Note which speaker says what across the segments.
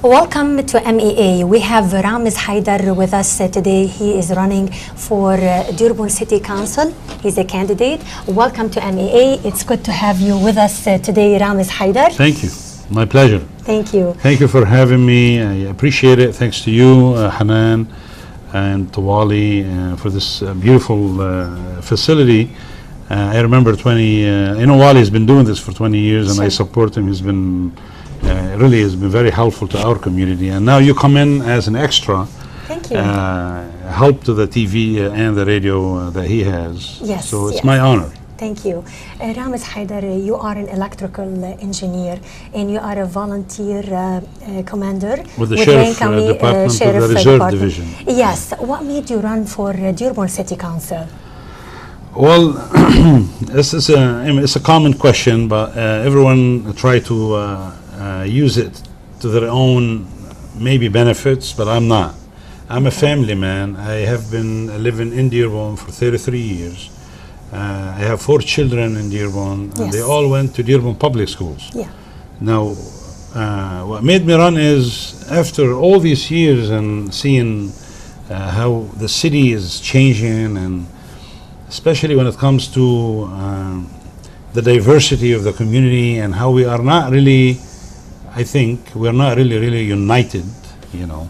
Speaker 1: Welcome to MEA. We have Ramez Haidar with us today. He is running for Dearborn City Council. He's a candidate. Welcome to MEA. It's good to have you with us today, Ramez Haidar.
Speaker 2: Thank you. My pleasure.
Speaker 1: Thank you.
Speaker 2: Thank you for having me. I appreciate it. Thanks to you, Hanan, and to Wali for this beautiful facility. I remember Wali has been doing this for 20 years, and I support him. He's been really has been very helpful to our community. And now you come in as an extra.
Speaker 1: Thank you.
Speaker 2: Help to the TV and the radio that he has.
Speaker 1: Yes.
Speaker 2: So it's my honor.
Speaker 1: Thank you. Ramez Haidar, you are an electrical engineer and you are a volunteer commander
Speaker 2: with the Sheriff Department of the Reserve Division.
Speaker 1: Yes. What made you run for Dearborn City Council?
Speaker 2: Well, it's a common question, but everyone try to use it to their own maybe benefits, but I'm not. I'm a family man. I have been living in Dearborn for 33 years. I have 4 children in Dearborn, and they all went to Dearborn public schools.
Speaker 1: Yeah.
Speaker 2: Now, what made me run is after all these years and seeing how the city is changing, and especially when it comes to the diversity of the community and how we are not really, I think we're not really united, you know.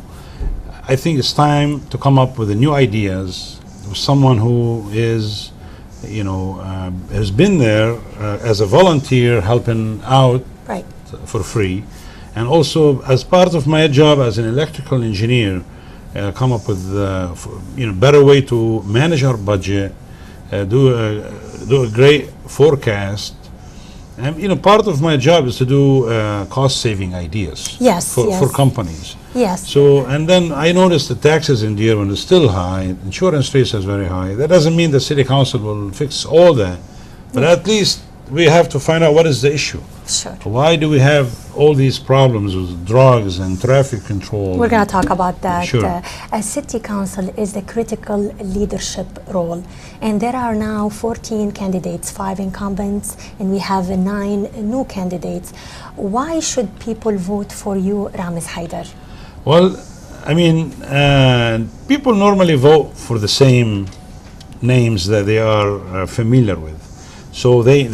Speaker 2: I think it's time to come up with the new ideas with someone who is, you know, has been there as a volunteer helping out for free, and also as part of my job as an electrical engineer, come up with better way to manage our budget, do a great forecast. And part of my job is to do cost-saving ideas for companies.
Speaker 1: Yes.
Speaker 2: So, and then I noticed the taxes in Dearborn is still high. Insurance rates is very high. That doesn't mean the city council will fix all that, but at least we have to find out what is the issue.
Speaker 1: Sure.
Speaker 2: Why do we have all these problems with drugs and traffic control?
Speaker 1: We're going to talk about that.
Speaker 2: Sure.
Speaker 1: A city council is a critical leadership role, and there are now 14 candidates, 5 incumbents, and we have 9 new candidates. Why should people vote for you, Ramez Haidar?
Speaker 2: Well, I mean, people normally vote for the same names that they are familiar with. So they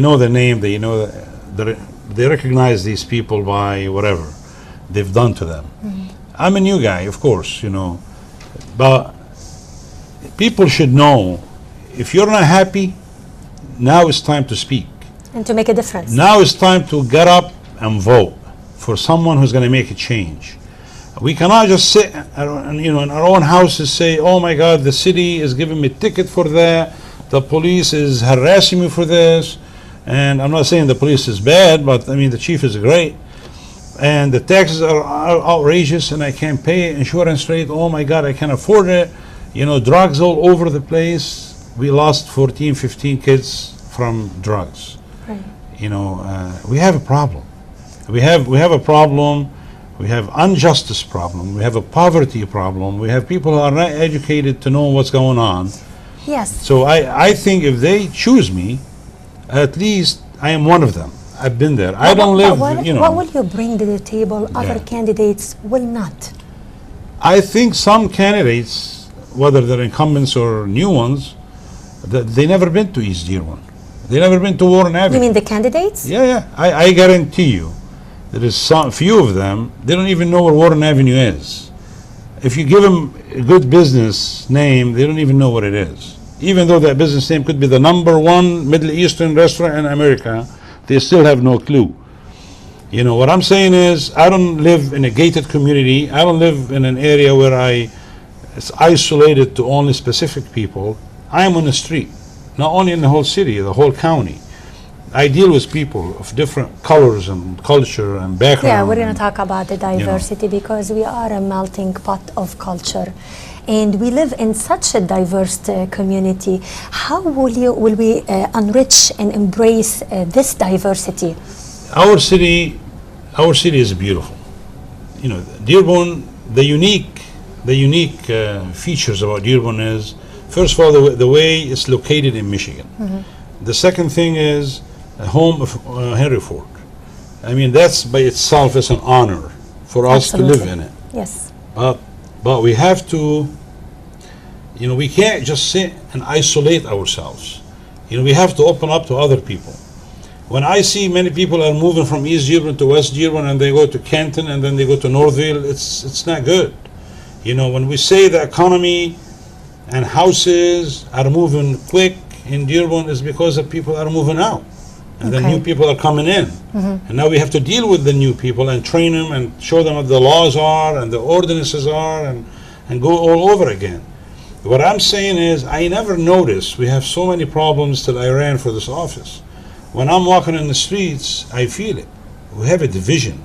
Speaker 2: know the name. They recognize these people by whatever they've done to them. Mm-hmm. I'm a new guy, of course, but people should know if you're not happy, now it's time to speak
Speaker 1: and to make a difference.
Speaker 2: Now it's time to get up and vote for someone who's going to make a change. We cannot just sit, in our own houses say, "Oh my God, the city is giving me a ticket for that. The police is harassing me for this." And I'm not saying the police is bad, but I mean the chief is great. And the taxes are outrageous, and I can't pay insurance rate. Oh my God, I can't afford it. Drugs all over the place. We lost 14, 15 kids from drugs.
Speaker 1: Right.
Speaker 2: We have a problem. We have a problem. We have injustice problem. We have a poverty problem. We have people who are not educated to know what's going on.
Speaker 1: Yes.
Speaker 2: So I think if they choose me, at least I am one of them. I've been there. I don't live,
Speaker 1: What will you bring to the table other candidates will not?
Speaker 2: I think some candidates, whether they're incumbents or new ones, they never been to East Dearborn. They never been to Warren Avenue.
Speaker 1: You mean the candidates?
Speaker 2: Yeah. I guarantee you, there is few of them, they don't even know where Warren Avenue is. If you give them a good business name, they don't even know what it is. Even though that business name could be the #1 Middle Eastern restaurant in America, they still have no clue. What I'm saying is, I don't live in a gated community. I don't live in an area where it's isolated to only specific people. I am on the street, not only in the whole city, the whole county. I deal with people of different colors and culture and background.
Speaker 1: Yeah, we're going to talk about the diversity because we are a melting pot of culture. And we live in such a diverse community. How will we enrich and embrace this diversity?
Speaker 2: Our city is beautiful. Dearborn, the unique features about Dearborn is, first of all, the way it's located in Michigan. Mm-hmm. The second thing is a home of Henry Ford. I mean, that's by itself is an honor for us to live
Speaker 1: Absolutely.
Speaker 2: in it.
Speaker 1: Yes.
Speaker 2: But we have to, we can't just sit and isolate ourselves. We have to open up to other people. When I see many people are moving from East Dearborn to West Dearborn, and they go to Canton, and then they go to Northville, it's not good. When we say the economy and houses are moving quick in Dearborn, is because the people are moving out, and then new people are coming in. And now we have to deal with the new people and train them and show them what the laws are and the ordinances are, and go all over again. What I'm saying is, I never noticed we have so many problems till I ran for this office. When I'm walking in the streets, I feel it. We have a division.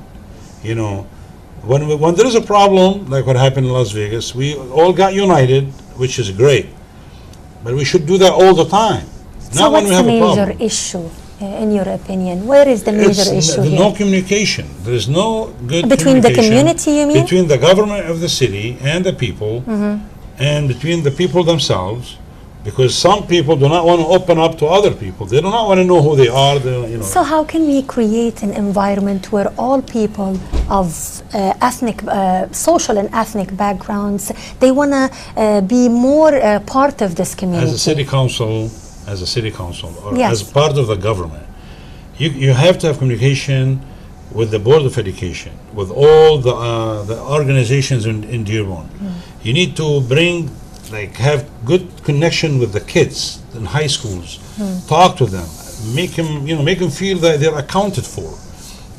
Speaker 2: When there is a problem, like what happened in Las Vegas, we all got united, which is great. But we should do that all the time.
Speaker 1: So
Speaker 2: Not when
Speaker 1: what's
Speaker 2: we have
Speaker 1: the
Speaker 2: a problem.
Speaker 1: major issue, in your opinion? Where is the major issue here?
Speaker 2: No communication. There is no good
Speaker 1: Between the
Speaker 2: communication
Speaker 1: community, you mean?
Speaker 2: between the government of the city and the people, and between the people themselves, because some people do not want to open up to other people. They do not want to know who they are.
Speaker 1: So how can we create an environment where all people of ethnic, social and ethnic backgrounds, they want to be more part of this community?
Speaker 2: As a city council, or
Speaker 1: Yes.
Speaker 2: as part of the government, you have to have communication with the Board of Education, with all the organizations in Dearborn. You need to have good connection with the kids in high schools. Talk to them, make them feel that they're accounted for.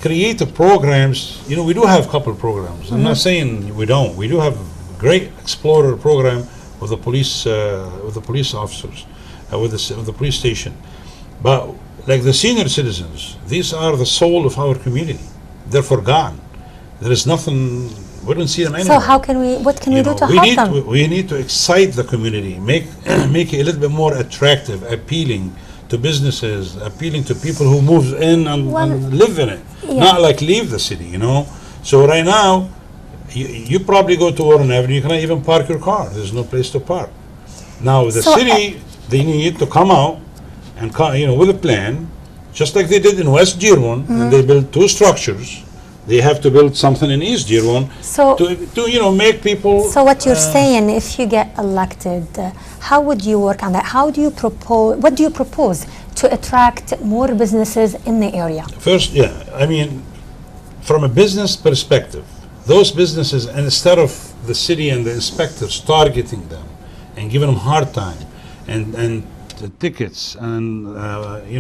Speaker 2: Create the programs. We do have a couple of programs. I'm not saying we don't. We do have a great Explorer program with the police officers, with the police station. But like the senior citizens, these are the soul of our community. They're forgotten. There is nothing. We don't see them anymore.
Speaker 1: So what can we do to help them?
Speaker 2: We need to excite the community, make it a little bit more attractive, appealing to businesses, appealing to people who move in and live in it, not like leave the city, So right now, you probably go to Warren Avenue, you cannot even park your car. There's no place to park. Now the city, they need to come out and with a plan, just like they did in West Dearborn, and they built 2 structures. They have to build something in East Dearborn to make people.
Speaker 1: So what you're saying, if you get elected, how would you work on that? How do you propose? What do you propose to attract more businesses in the area?
Speaker 2: First, from a business perspective, those businesses, instead of the city and the inspectors targeting them and giving them hard time and the tickets and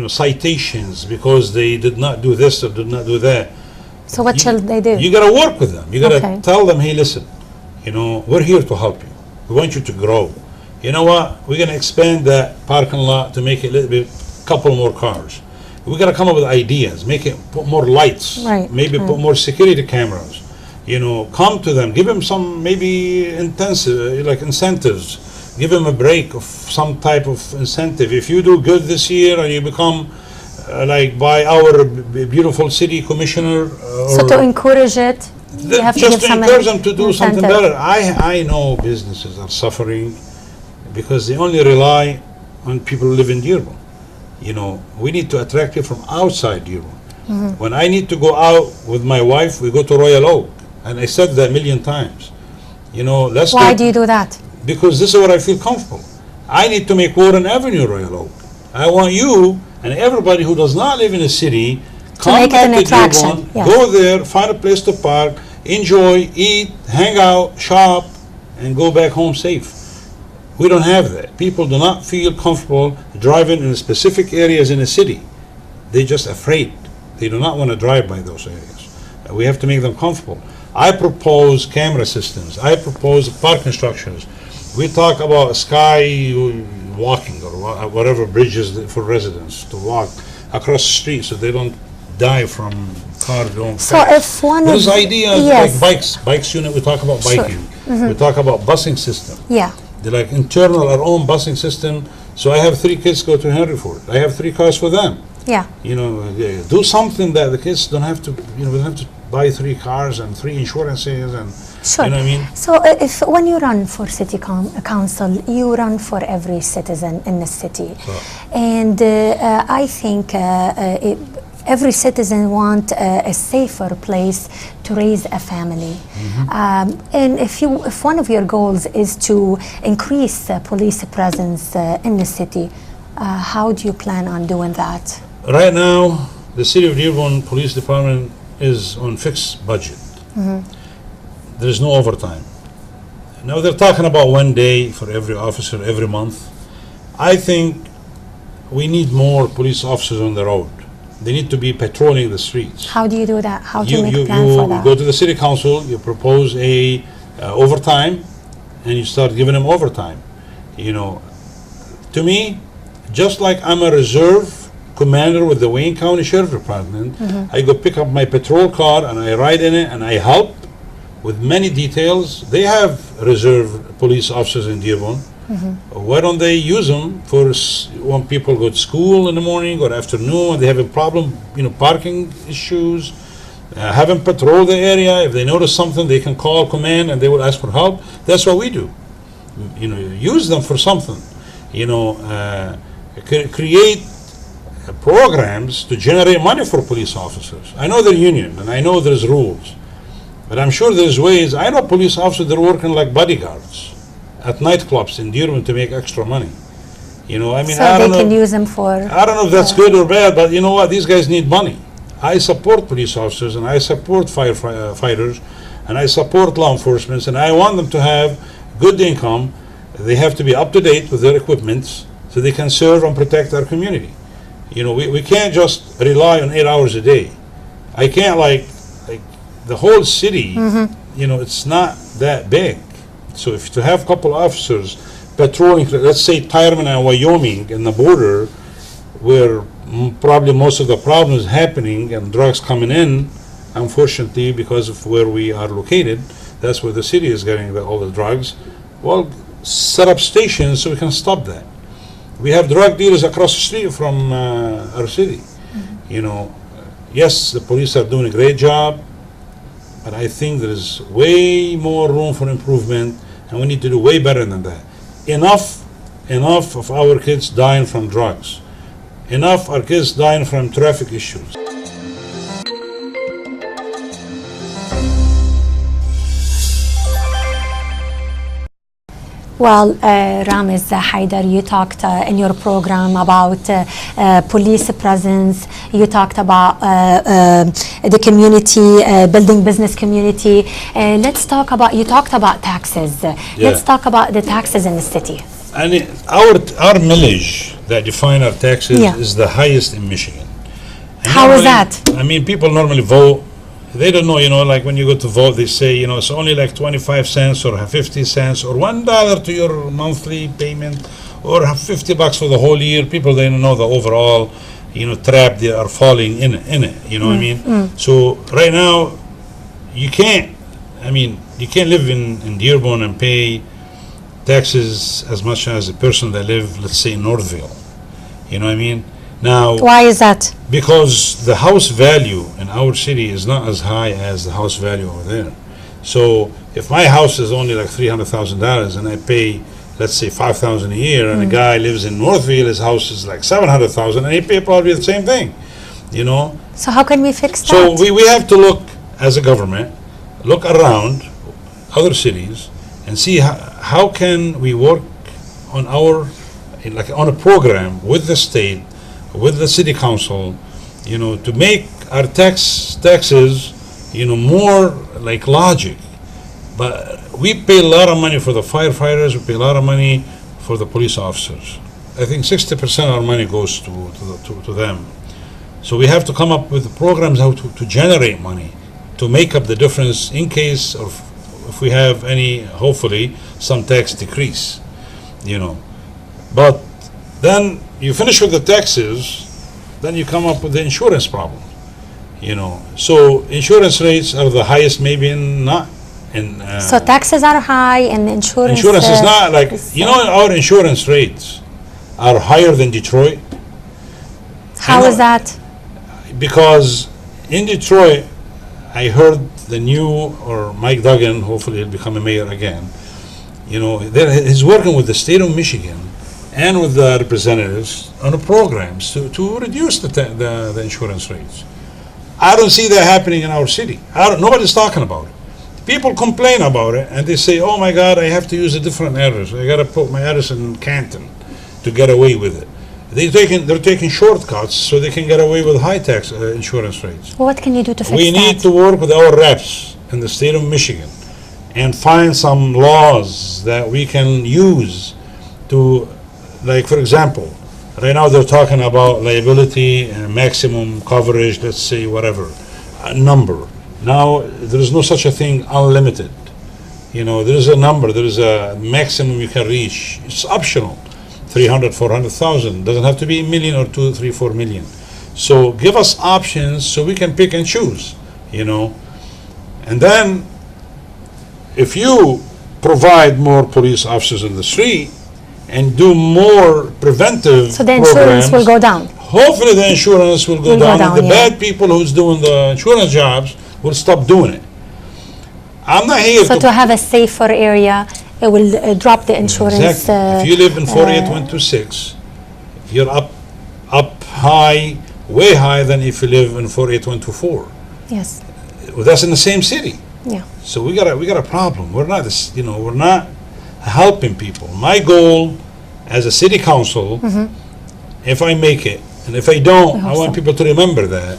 Speaker 2: citations because they did not do this or did not do that.
Speaker 1: So what shall they do?
Speaker 2: You got to work with them. You got to tell them, hey, listen, we're here to help you. We want you to grow. You know what? We're going to expand that parking lot to make it a little bit, couple more cars. We got to come up with ideas, put more lights, maybe put more security cameras. Come to them, give them some maybe incentives. Give them a break of some type of incentive. If you do good this year and you become by our beautiful city commissioner.
Speaker 1: So to encourage it, you have to
Speaker 2: just
Speaker 1: give
Speaker 2: to encourage them to do something better. I know businesses are suffering because they only rely on people who live in Dearborn. We need to attract people from outside Dearborn. When I need to go out with my wife, we go to Royal Oak, and I said that a million times. Why do you do that? Because this is where I feel comfortable. I need to make Warren Avenue Royal Oak. I want you and everybody who does not live in the city, come back to Dearborn, go there, find a place to park, enjoy, eat, hang out, shop, and go back home safe. We don't have that. People do not feel comfortable driving in specific areas in the city. They're just afraid. They do not want to drive by those areas. We have to make them comfortable. I propose camera systems. I propose parking structures. We talk about sky walking or whatever bridges for residents to walk across the street so they don't die from cars going fast.
Speaker 1: So if one
Speaker 2: Those ideas like bikes unit, we talk about biking. We talk about busing system. They're like internal, our own busing system. So I have 3 kids go to Henryford. I have 3 cars for them. Do something that the kids don't have to, don't have to buy 3 cars and 3 insurances and you know what I mean?
Speaker 1: So if when you run for city council, you run for every citizen in the city. And I think every citizen wants a safer place to raise a family. And if one of your goals is to increase police presence in the city, how do you plan on doing that?
Speaker 2: Right now, the City of Dearborn Police Department is on fixed budget. There is no overtime. Now they're talking about 1 day for every officer every month. I think we need more police officers on the road. They need to be patrolling the streets.
Speaker 1: How do you do that? How do you make a plan for that?
Speaker 2: You go to the city council, you propose a overtime, and you start giving them overtime. You know, to me, just like I'm a reserve commander with the Wayne County Sheriff Department, I go pick up my patrol car and I ride in it and I help with many details. They have reserve police officers in Dearborn. Why don't they use them for when people go to school in the morning or afternoon and they have a problem, parking issues, have them patrol the area. If they notice something, they can call command and they will ask for help. That's what we do. Use them for something. Create programs to generate money for police officers. I know they're union and I know there's rules, but I'm sure there's ways. I know police officers that are working like bodyguards at nightclubs in Dearborn to make extra money.
Speaker 1: So they can use them for...
Speaker 2: I don't know if that's good or bad, but you know what? These guys need money. I support police officers and I support firefighters and I support law enforcement and I want them to have good income. They have to be up to date with their equipment so they can serve and protect our community. We can't just rely on 8 hours a day. I can't like the whole city, it's not that big. So if to have a couple officers patrolling, let's say Tyreman and Wyoming in the border, where probably most of the problems happening and drugs coming in, unfortunately, because of where we are located, that's where the city is getting all the drugs. Well, set up stations so we can stop that. We have drug dealers across the street from our city. Yes, the police are doing a great job, but I think there is way more room for improvement, and we need to do way better than that. Enough of our kids dying from drugs. Enough our kids dying from traffic issues.
Speaker 1: Well, Ramez, Haidar, you talked in your program about police presence. You talked about the community, building business community. You talked about taxes. Let's talk about the taxes in the city.
Speaker 2: And our millage that define our taxes is the highest in Michigan. And
Speaker 1: how is that?
Speaker 2: People normally vote. They don't know, like when you go to vote, they say, it's only like 25 cents or 50 cents or $1 to your monthly payment or $50 for the whole year. People, they don't know the overall, trap they are falling in it, So right now, you can't live in Dearborn and pay taxes as much as a person that live, let's say, in Northville. Now,
Speaker 1: why is that?
Speaker 2: Because the house value in our city is not as high as the house value over there. So if my house is only like $300,000 and I pay, let's say, $5,000 a year, and a guy lives in Northville, his house is like $700,000, and he pay probably the same thing,
Speaker 1: So how can we fix that?
Speaker 2: So we have to look as a government, look around other cities and see how can we work on on a program with the state, with the city council, to make our taxes, more like logic. But we pay a lot of money for the firefighters, we pay a lot of money for the police officers. I think 60% of our money goes to them. So we have to come up with programs how to generate money, to make up the difference in case of if we have hopefully, some tax decrease, But then you finish with the taxes, then you come up with the insurance problem, So insurance rates are the highest, maybe
Speaker 1: so taxes are high and insurance
Speaker 2: is not like, our insurance rates are higher than Detroit.
Speaker 1: How is that?
Speaker 2: Because in Detroit, I heard Mike Duggan, hopefully he'll become a mayor again, he's working with the state of Michigan and with the representatives on the programs to reduce the insurance rates. I don't see that happening in our city. Nobody's talking about it. People complain about it and they say, oh my God, I have to use a different address. I got to put my address in Canton to get away with it. They're taking shortcuts so they can get away with high tax insurance rates.
Speaker 1: What can you do to fix that?
Speaker 2: We need to work with our reps in the state of Michigan and find some laws that we can use to, like for example, right now they're talking about liability and maximum coverage, let's say whatever, a number. Now there is no such a thing unlimited. There is a number, there is a maximum you can reach. It's optional. 300, 400,000. Doesn't have to be a million or 2, 3, 4 million. So give us options so we can pick and choose, And then if you provide more police officers in the street and do more preventive
Speaker 1: so the insurance
Speaker 2: programs,
Speaker 1: will go down.
Speaker 2: Hopefully the insurance will go down and the bad people who's doing the insurance jobs will stop doing it. I'm not here
Speaker 1: to have a safer area. It will drop the insurance.
Speaker 2: Exactly. If you live in 48126, you're up high, way higher than if you live in 48124.
Speaker 1: Yes.
Speaker 2: Well, that's in the same city.
Speaker 1: Yeah.
Speaker 2: So we got a problem. We're not we're not helping people. My goal as a city council, if I make it, and if I don't, I want people to remember that.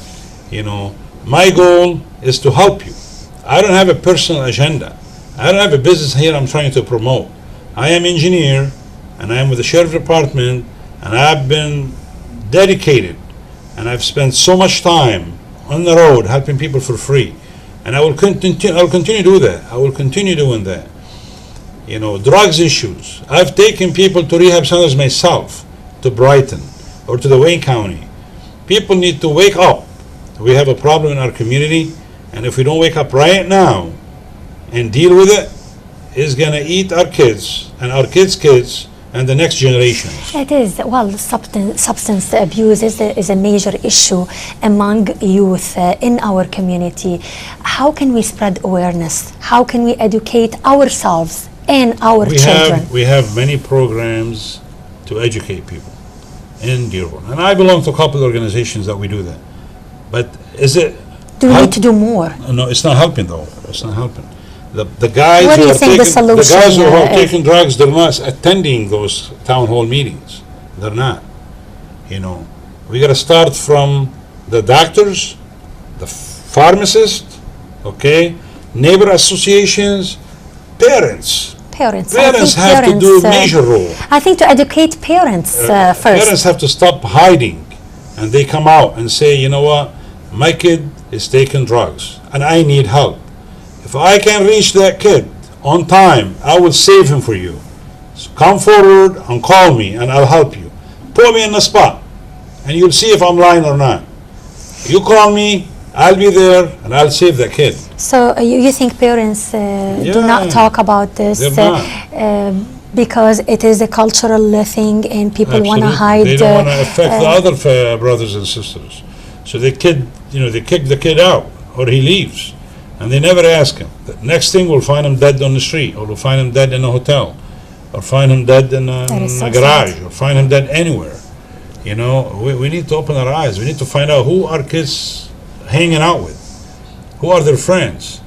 Speaker 2: My goal is to help you. I don't have a personal agenda. I don't have a business here I'm trying to promote. I am engineer, and I am with the sheriff department, and I've been dedicated, and I've spent so much time on the road helping people for free, and I will continue to do that. I will continue doing that. Drugs issues. I've taken people to rehab centers myself, to Brighton or to the Wayne County. People need to wake up. We have a problem in our community, and if we don't wake up right now and deal with it, it's going to eat our kids and our kids' and the next generations.
Speaker 1: It is. Well, substance abuse is a major issue among youth in our community. How can we spread awareness? How can we educate ourselves and our children?
Speaker 2: We have many programs to educate people in Dearborn. And I belong to a couple of organizations that we do that. But is it...
Speaker 1: Do we need to do more?
Speaker 2: No, it's not helping though. It's not helping. The guys
Speaker 1: what do you think the solution
Speaker 2: who are taking drugs, they're not attending those town hall meetings. They're not. We got to start from the doctors, the pharmacists, neighbor associations, parents. Parents have to do a major role.
Speaker 1: I think to educate parents first.
Speaker 2: Parents have to stop hiding, and they come out and say, you know what, my kid is taking drugs, and I need help. If I can reach that kid on time, I will save him for you. So come forward and call me, and I'll help you. Put me in the spot, and you'll see if I'm lying or not. You call me, I'll be there, and I'll save that kid.
Speaker 1: So you think parents do not talk about this because it is a cultural thing, and people want to hide?
Speaker 2: They don't want to affect the other brothers and sisters. So they kick the kid out, or he leaves. And they never ask him. The next thing, we'll find him dead on the street, or we'll find him dead in a hotel, or find him dead in a garage, or find him dead anywhere. We need to open our eyes. We need to find out who our kids hanging out with, who are their friends.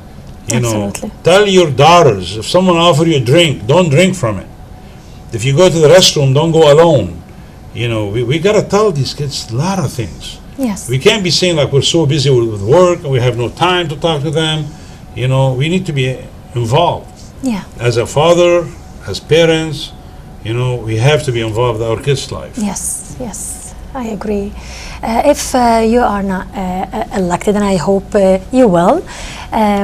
Speaker 2: Tell your daughters, if someone offers you a drink, don't drink from it. If you go to the restroom, don't go alone. We got to tell these kids a lot of things.
Speaker 1: Yes.
Speaker 2: We can't be saying like we're so busy with work and we have no time to talk to them. We need to be involved.
Speaker 1: Yeah.
Speaker 2: As a father, as parents, we have to be involved in our kids' life.
Speaker 1: Yes, I agree. If you are not elected, and I hope you will,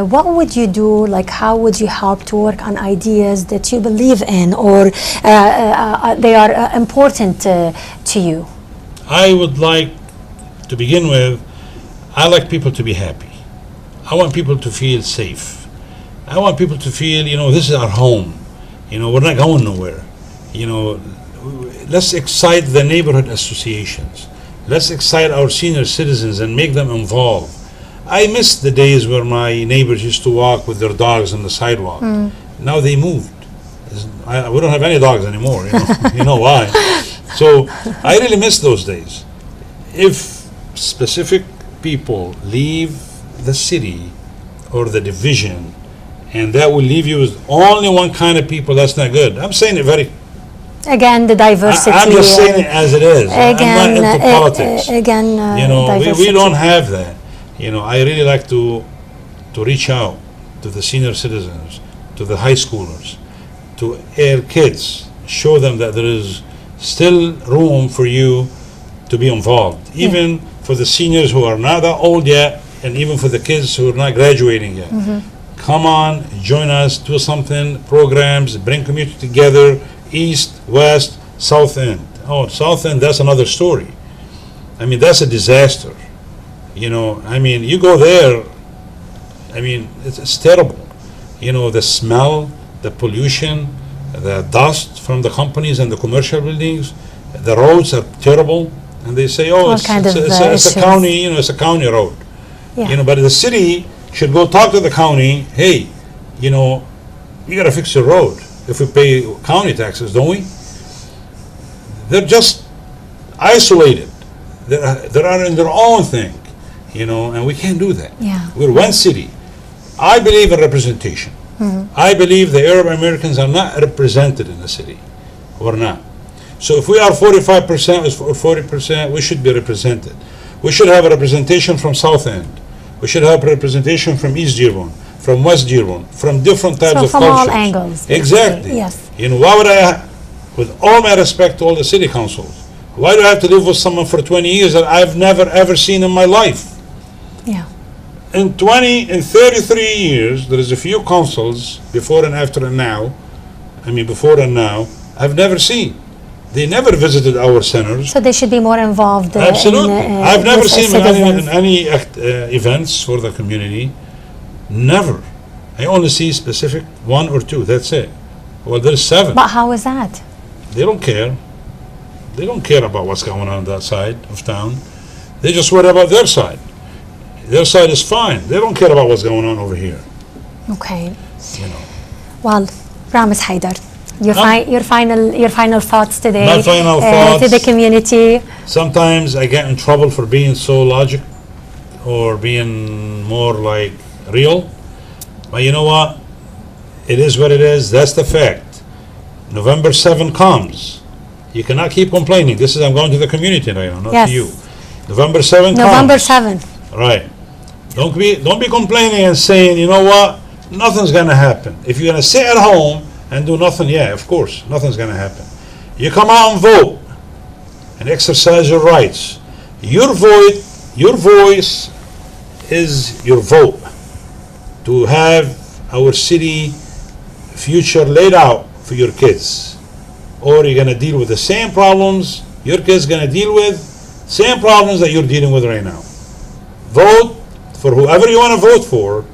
Speaker 1: what would you do? Like, how would you help to work on ideas that you believe in, or they are important to you?
Speaker 2: I would like, to begin with, I like people to be happy. I want people to feel safe. I want people to feel, this is our home. We're not going nowhere. Let's excite the neighborhood associations. Let's excite our senior citizens and make them involved. I miss the days where my neighbors used to walk with their dogs on the sidewalk. Now they moved. We don't have any dogs anymore. You know, you know why? So I really miss those days. If specific people leave the city or the division, and that will leave you with only one kind of people, that's not good. I'm saying it very.
Speaker 1: Again, the diversity.
Speaker 2: I'm just saying it as it is.
Speaker 1: Again,
Speaker 2: I'm not into politics.
Speaker 1: Again,
Speaker 2: you know,
Speaker 1: diversity.
Speaker 2: we don't have that. You know, I really like to reach out to the senior citizens, to the high schoolers, to our kids, show them that there is still room for you to be involved, even for the seniors who are not that old yet, and even for the kids who are not graduating yet. Come on, join us, do something, programs, bring community together, east, west, south end. Oh, south end, that's another story. I mean, that's a disaster. You know, I mean, you go there, I mean, it's terrible. You know, the smell, the pollution, the dust from the companies and the commercial buildings, the roads are terrible. And they say, oh, it's a county, you know, it's a county road.
Speaker 1: Yeah.
Speaker 2: You know, but the city should go talk to the county, hey, you know, you gotta fix your road if we pay county taxes, don't we? They're just isolated. They're in their own thing, you know, and we can't do that.
Speaker 1: Yeah.
Speaker 2: We're one city. I believe in representation. I believe the Arab Americans are not represented in the city. We're not. So if we are 45% or 40%, we should be represented. We should have a representation from South End. We should have representation from East Dearborn, from West Dearborn, from different types of
Speaker 1: from
Speaker 2: cultures.
Speaker 1: all angles.
Speaker 2: Exactly.
Speaker 1: Yes.
Speaker 2: You know, why would I, with all my respect to all the city councils, why do I have to live with someone for 20 years that I've never ever seen in my life?
Speaker 1: Yeah.
Speaker 2: In 33 years, there is a few councils before and after and now. I mean, before and now, I've never seen. They never visited our centers.
Speaker 1: So they should be more involved.
Speaker 2: Absolutely. I've never seen them
Speaker 1: citizens.
Speaker 2: in any events for the community. Never. I only see specific one or two. That's it. Well, there's 7.
Speaker 1: But how is that?
Speaker 2: They don't care. They don't care about what's going on that side of town. They just worry about their side. Their side is fine. They don't care about what's going on over here.
Speaker 1: Okay.
Speaker 2: You know.
Speaker 1: Well, Ramez Haidar, your final thoughts today.
Speaker 2: My final thoughts.
Speaker 1: To the community.
Speaker 2: Sometimes I get in trouble for being so logic or being more like real. But you know what? It is what it is. That's the fact. November 7 comes. You cannot keep complaining. This is, I'm going to the community right now, not
Speaker 1: Yes.
Speaker 2: to you. November 7 comes.
Speaker 1: November 7.
Speaker 2: Right. Don't be complaining and saying, you know what? Nothing's going to happen. If you're going to sit at home and do nothing, yeah, of course, nothing's going to happen. You come out and vote and exercise your rights. Your voice is your vote to have our city future laid out for your kids. Or you're going to deal with the same problems your kids going to deal with, same problems that you're dealing with right now. Vote for whoever you want to vote for.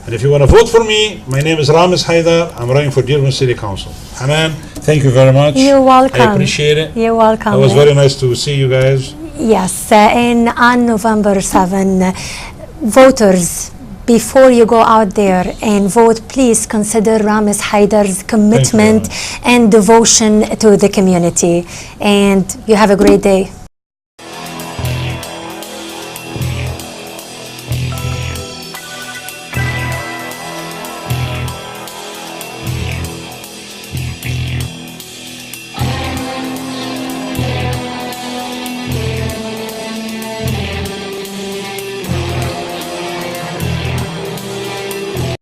Speaker 2: And if you want to vote for me, my name is Ramez Haidar. I'm running for Dearborn City Council. Hanan, thank you very much.
Speaker 1: You're welcome.
Speaker 2: I appreciate it.
Speaker 1: You're welcome.
Speaker 2: It was very nice to see you guys.
Speaker 1: Yes, and on November 7, voters, before you go out there and vote, please consider Ramez Haidar's commitment and devotion to the community. And you have a great day.